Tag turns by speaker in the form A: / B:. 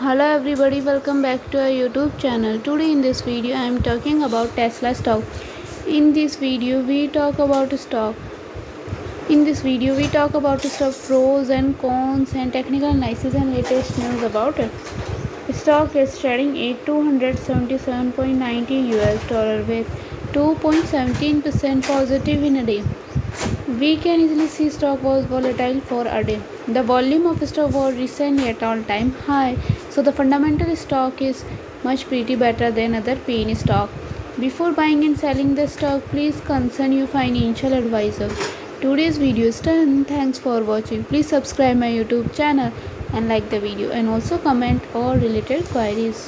A: Hello everybody, welcome back to our YouTube channel. Today in this video I am talking about Tesla stock. In this video we talk about stock. In this video we talk about stock pros and cons and technical analysis and latest news about it. Stock is trading at 277.90 US dollar with 2.17% positive in a day. We can easily see stock was volatile for a day. The volume of stock was recently at all-time high, so the fundamental stock is much pretty better than other penny stock. Before buying and selling the stock, please consult your financial advisor. Today's video is done. Thanks for watching. Please subscribe my YouTube channel and like the video and also comment all related queries.